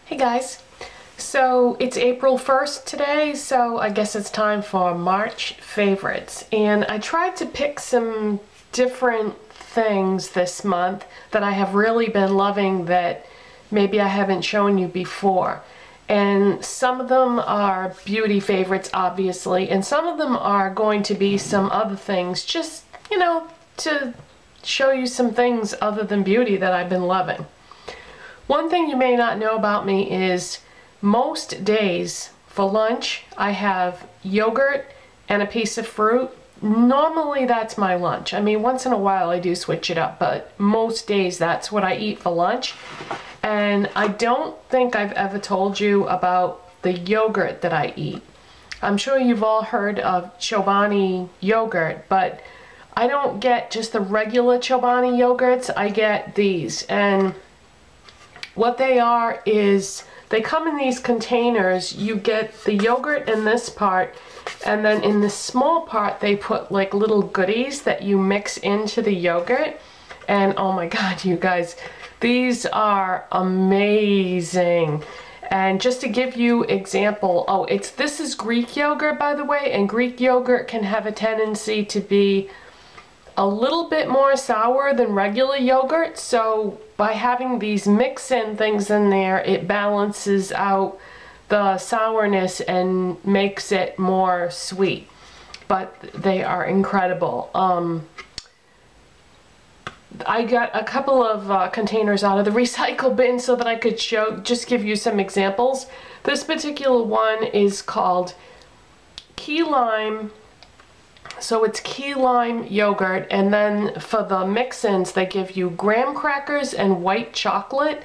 Hey guys, so it's April 1st today, so I guess it's time for March favorites. And I tried to pick some different things this month that I have really been loving that maybe I haven't shown you before. And some of them are beauty favorites, obviously, and some of them are going to be some other things, just, you know, to show you some things other than beauty that I've been loving. One thing you may not know about me is most days for lunch I have yogurt and a piece of fruit. Normally that's my lunch. I mean, once in a while I do switch it up, but most days that's what I eat for lunch. And I don't think I've ever told you about the yogurt that I eat. I'm sure you've all heard of Chobani yogurt, but I don't get just the regular Chobani yogurts. I get these, and what they are is they come in these containers. You get the yogurt in this part, and then in the small part they put like little goodies that you mix into the yogurt. And oh my god, you guys, these are amazing. And just to give you example, this is Greek yogurt, by the way, and Greek yogurt can have a tendency to be a little bit more sour than regular yogurt, so by having these mix-in things in there, it balances out the sourness and makes it more sweet. But they are incredible. I got a couple of containers out of the recycle bin so that I could just give you some examples. This particular one is called Key Lime. So it's key lime yogurt, and then for the mix-ins they give you graham crackers and white chocolate.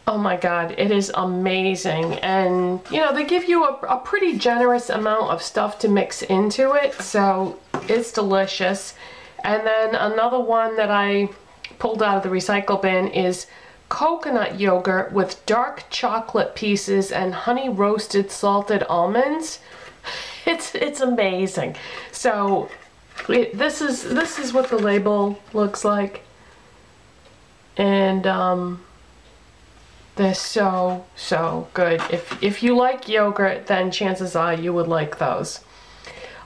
Oh my god, it is amazing. And you know, they give you a pretty generous amount of stuff to mix into it, so it's delicious. And then another one that I pulled out of the recycle bin is coconut yogurt with dark chocolate pieces and honey roasted salted almonds. It's amazing. So this is what the label looks like, and they're so good. If you like yogurt, then chances are you would like those.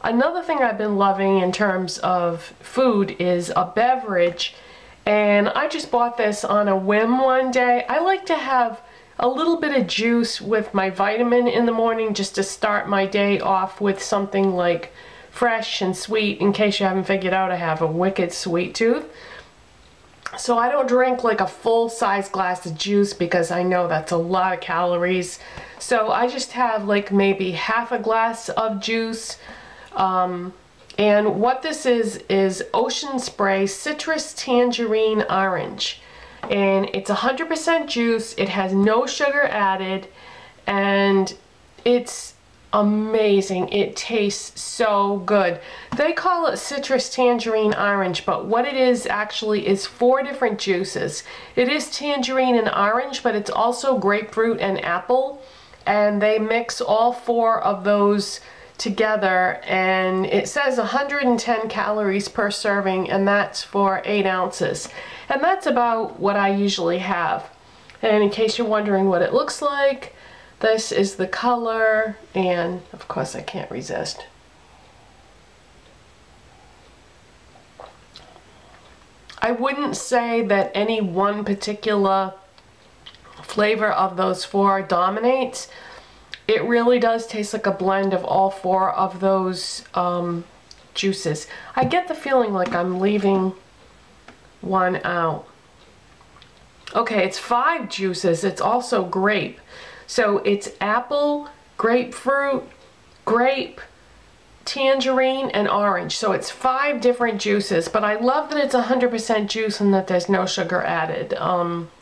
Another thing I've been loving in terms of food is a beverage, and I just bought this on a whim one day. I like to have a little bit of juice with my vitamin in the morning just to start my day off with something like fresh and sweet. In case you haven't figured out, I have a wicked sweet tooth. So I don't drink like a full-size glass of juice because I know that's a lot of calories. So I just have like maybe half a glass of juice. And what this is Ocean Spray Citrus Tangerine Orange. And it's 100% juice, it has no sugar added, and it's amazing. It tastes so good. They call it citrus tangerine orange, but what it is actually is 4 different juices. It is tangerine and orange, but it's also grapefruit and apple, and they mix all 4 of those together, and it says 110 calories per serving, and that's for 8 ounces. And that's about what I usually have. And in case you're wondering what it looks like, this is the color, and of course I can't resist. I wouldn't say that any one particular flavor of those 4 dominates. It really does taste like a blend of all 4 of those juices. I get the feeling like I'm leaving one out. Okay, it's 5 juices. It's also grape. So it's apple, grapefruit, grape, tangerine, and orange. So it's 5 different juices, but I love that it's 100% juice and that there's no sugar added.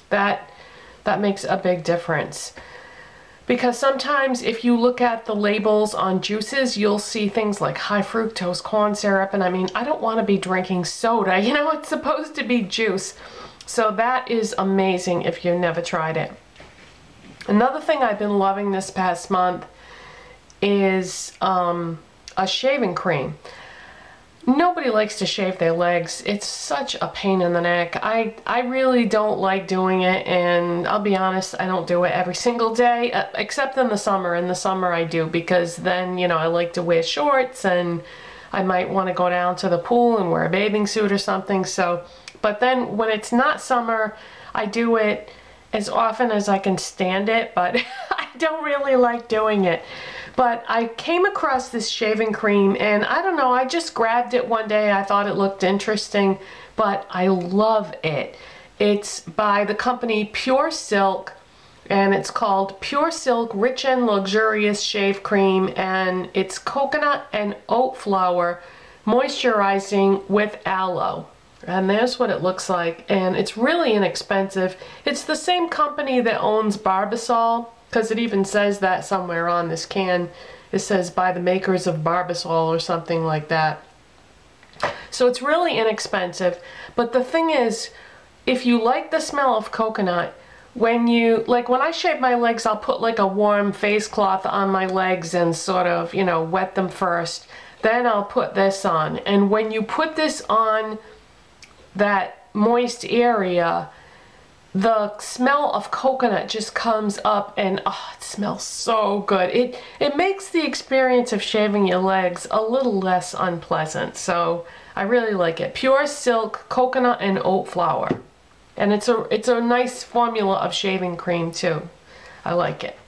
That makes a big difference. Because sometimes if you look at the labels on juices, you'll see things like high fructose corn syrup, and I mean, I don't want to be drinking soda, you know, it's supposed to be juice. So that is amazing if you've never tried it. Another thing I've been loving this past month is a shaving cream. Nobody likes to shave their legs. It's such a pain in the neck. I really don't like doing it, and I'll be honest, I don't do it every single day, except in the summer. In the summer I do, because then, you know, I like to wear shorts and I might want to go down to the pool and wear a bathing suit or something. So, but then when it's not summer, I do it as often as I can stand it, but I don't really like doing it. But I came across this shaving cream, and I don't know, I just grabbed it one day. I thought it looked interesting, but I love it. It's by the company Pure Silk, and it's called Pure Silk Rich and Luxurious Shave Cream, and it's coconut and oat flour moisturizing with aloe. And there's what it looks like, and it's really inexpensive. It's the same company that owns Barbasol, because it even says that somewhere on this can. It says by the makers of Barbasol or something like that. So it's really inexpensive. But the thing is, if you like the smell of coconut, when I shave my legs, I'll put like a warm face cloth on my legs and sort of, you know, wet them first. Then I'll put this on. And when you put this on that moist area, the smell of coconut just comes up, and oh, it smells so good. It makes the experience of shaving your legs a little less unpleasant. So I really like it. Pure Silk Coconut and Oat Flour. And it's a nice formula of shaving cream too. I like it.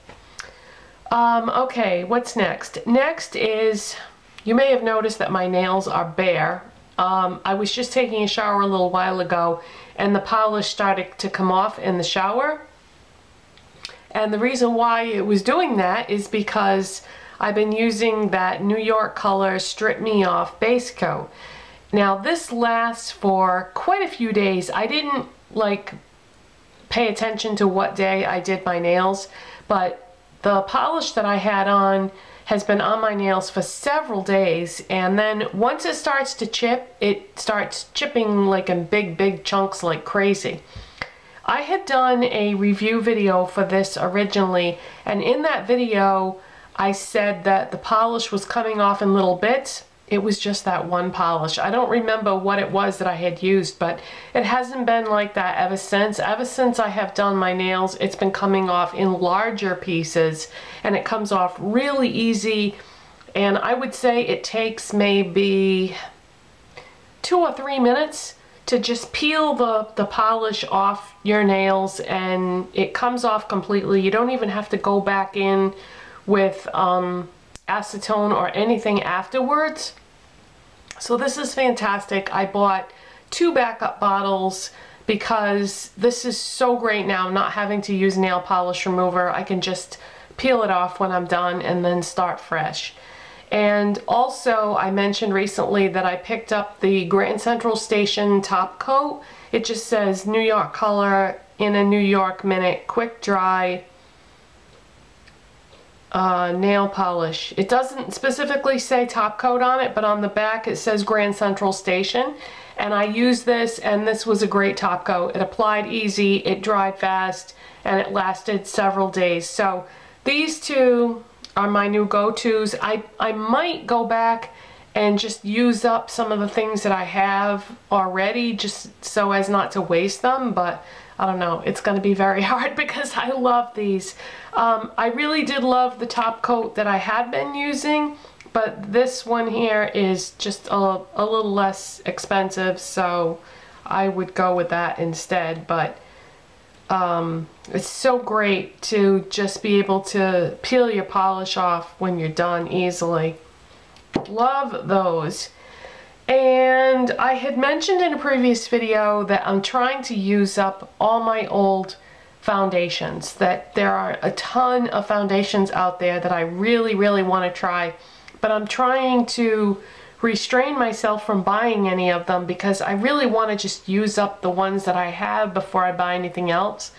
Okay, what's next? Next is, you may have noticed that my nails are bare. I was just taking a shower a little while ago, and the polish started to come off in the shower. And the reason why it was doing that is because I've been using that New York Color Strip Me Off base coat. Now this lasts for quite a few days. I didn't like pay attention to what day I did my nails, but the polish that I had on has been on my nails for several days, and then once it starts to chip, it starts chipping like in big chunks like crazy. I had done a review video for this originally, and in that video I said that the polish was coming off in little bits. It was just that one polish. I don't remember what it was that I had used, but it hasn't been like that ever since. Ever since I have done my nails, it's been coming off in larger pieces, and it comes off really easy. And I would say it takes maybe 2 or 3 minutes to just peel the polish off your nails, and it comes off completely. You don't even have to go back in with acetone or anything afterwards. So this is fantastic. I bought 2 backup bottles because this is so great now, not having to use nail polish remover. I can just peel it off when I'm done and then start fresh. And also I mentioned recently that I picked up the Grand Central Station top coat. It just says New York Color in a New York Minute Quick Dry nail polish. It doesn't specifically say top coat on it, but on the back it says Grand Central Station, and I used this, and this was a great top coat. It applied easy, it dried fast, and it lasted several days. So these 2 are my new go-tos. I might go back and just use up some of the things that I have already, just so as not to waste them, but I don't know, it's going to be very hard because I love these. I really did love the top coat that I had been using, but this one here is just a little less expensive, so I would go with that instead. But it's so great to just be able to peel your polish off when you're done easily. Love those. And I had mentioned in a previous video that I'm trying to use up all my old foundations, that there are a ton of foundations out there that I really want to try, but I'm trying to restrain myself from buying any of them because I really want to just use up the ones that I have before I buy anything else.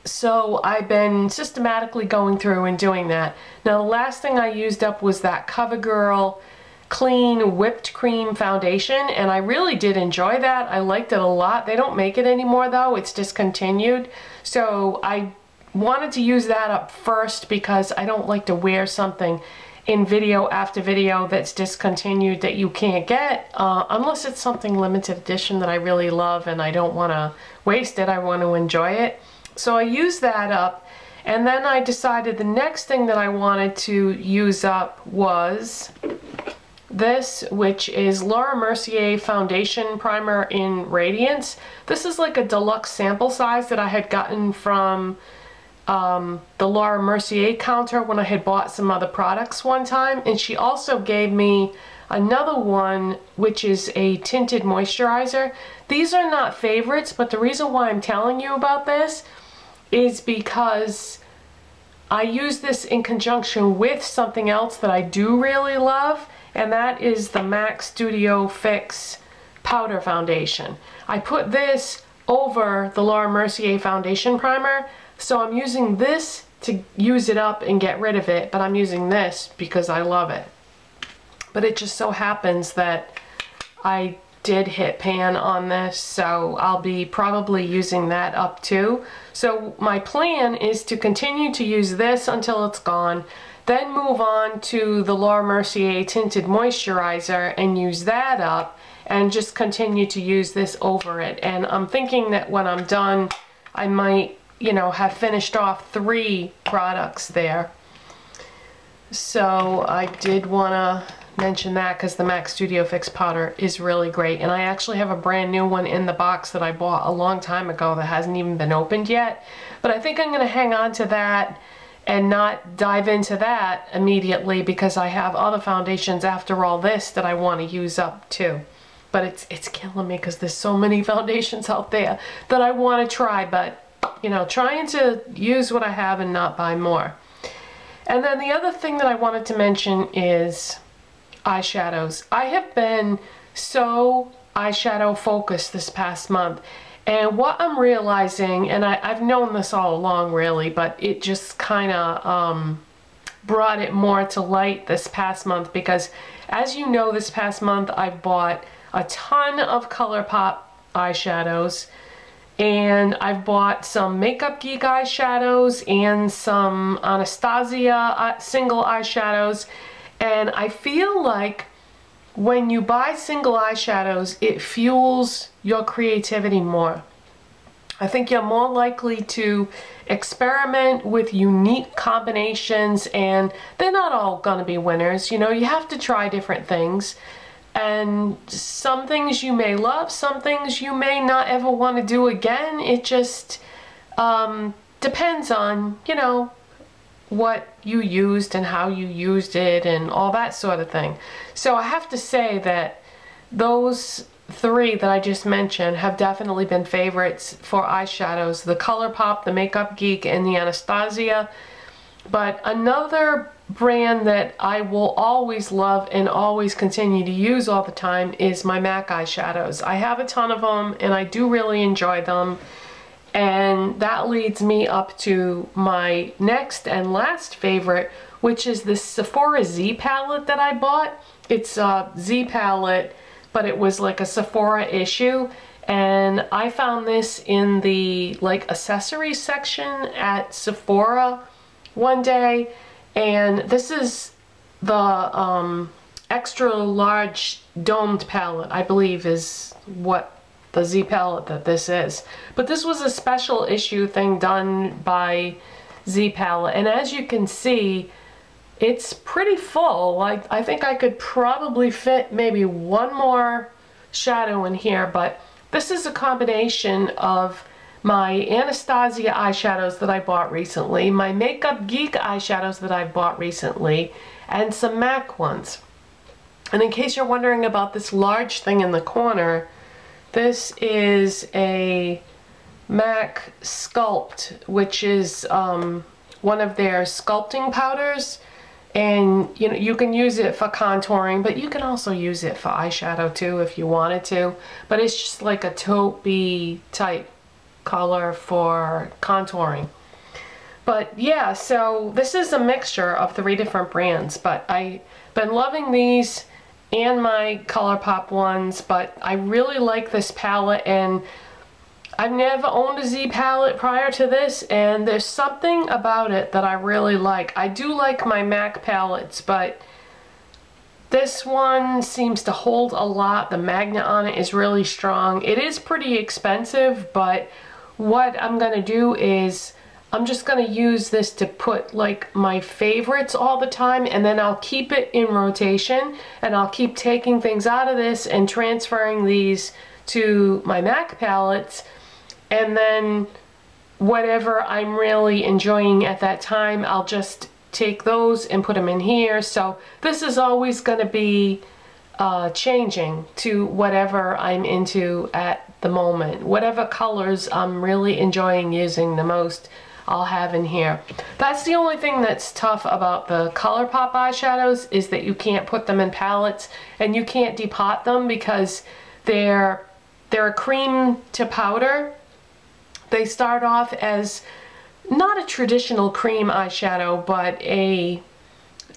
So I've been systematically going through and doing that. Now the last thing I used up was that CoverGirl Clean Whipped Cream foundation, and I really did enjoy that. I liked it a lot. They don't make it anymore though, it's discontinued. So I wanted to use that up first because I don't like to wear something in video after video that's discontinued that you can't get unless it's something limited edition that I really love and I don't want to waste it. I want to enjoy it. So I used that up, and then I decided the next thing that I wanted to use up was this, which is Laura Mercier Foundation Primer in Radiance. This is like a deluxe sample size that I had gotten from the Laura Mercier counter when I had bought some other products one time, and she also gave me another one which is a tinted moisturizer. These are not favorites, but the reason why I'm telling you about this is because I use this in conjunction with something else that I do really love, and that is the MAC Studio Fix Powder Foundation. I put this over the Laura Mercier Foundation Primer, so I'm using this to use it up and get rid of it, but I'm using this because I love it. But it just so happens that I did hit pan on this, so I'll be probably using that up too. So my plan is to continue to use this until it's gone, then move on to the Laura Mercier Tinted Moisturizer and use that up, and just continue to use this over it. And I'm thinking that when I'm done, I might, you know, have finished off 3 products there. So I did want to mention that because the MAC Studio Fix powder is really great, and I actually have a brand new one in the box that I bought a long time ago that hasn't even been opened yet, but I think I'm going to hang on to that and not dive into that immediately because I have other foundations after all this that I want to use up too. But it's killing me because there's so many foundations out there that I want to try, but you know, trying to use what I have and not buy more. And then the other thing that I wanted to mention is eyeshadows. I have been so eyeshadow focused this past month, and what I'm realizing, and I've known this all along really, but it just kind of brought it more to light this past month because, as you know, this past month I've bought a ton of ColourPop eyeshadows, and I've bought some Makeup Geek eyeshadows and some Anastasia single eyeshadows. And I feel like when you buy single eyeshadows, it fuels your creativity more. I think you're more likely to experiment with unique combinations, and they're not all going to be winners. You know, you have to try different things. And some things you may love, some things you may not ever want to do again. It just depends on, you know, what you used and how you used it and all that sort of thing. So I have to say that those 3 that I just mentioned have definitely been favorites for eyeshadows: the ColourPop, the Makeup Geek, and the Anastasia. But another brand that I will always love and always continue to use all the time is my MAC eyeshadows. I have a ton of them and I do really enjoy them. And that leads me up to my next and last favorite, which is this Sephora Z palette that I bought. It's a Z palette, but it was like a Sephora issue. And I found this in the like accessories section at Sephora one day. And this is the extra large domed palette, I believe is what the Z palette that this is. But this was a special issue thing done by Z palette, and as you can see, it's pretty full. Like, I think I could probably fit maybe one more shadow in here, but this is a combination of my Anastasia eyeshadows that I bought recently, my Makeup Geek eyeshadows that I bought recently, and some MAC ones. And in case you're wondering about this large thing in the corner, this is a MAC Sculpt, which is one of their sculpting powders. And you know, you can use it for contouring, but you can also use it for eyeshadow too if you wanted to. But it's just like a taupey type color for contouring. But yeah, so this is a mixture of 3 different brands, but I've been loving these and my ColourPop ones, but I really like this palette, and I've never owned a Z palette prior to this, and there's something about it that I really like. I do like my MAC palettes, but this one seems to hold a lot. The magnet on it is really strong. It is pretty expensive, but what I'm going to do is I'm just going to use this to put like my favorites all the time, and then I'll keep it in rotation, and I'll keep taking things out of this and transferring these to my MAC palettes, and then whatever I'm really enjoying at that time, I'll just take those and put them in here. So this is always going to be changing to whatever I'm into at the moment. Whatever colors I'm really enjoying using the most, I'll have in here. That's the only thing that's tough about the ColourPop eyeshadows, is that you can't put them in palettes and you can't depot them because they're a cream to powder. They start off as not a traditional cream eyeshadow, but a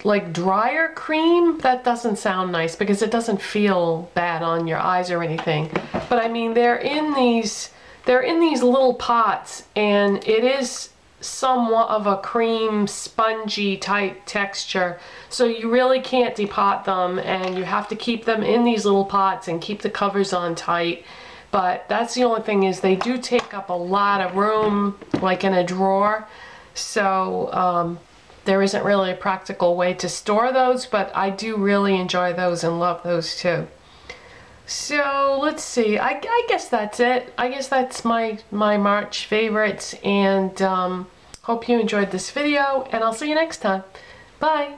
like drier cream. That doesn't sound nice because it doesn't feel bad on your eyes or anything. But I mean, they're in these little pots, and it is somewhat of a cream spongy type texture, so you really can't depot them, and you have to keep them in these little pots and keep the covers on tight. But that's the only thing, is they do take up a lot of room, like in a drawer, so there isn't really a practical way to store those, but I do really enjoy those and love those too. So let's see, I guess that's it. I guess that's my March favorites, and hope you enjoyed this video, and I'll see you next time. Bye!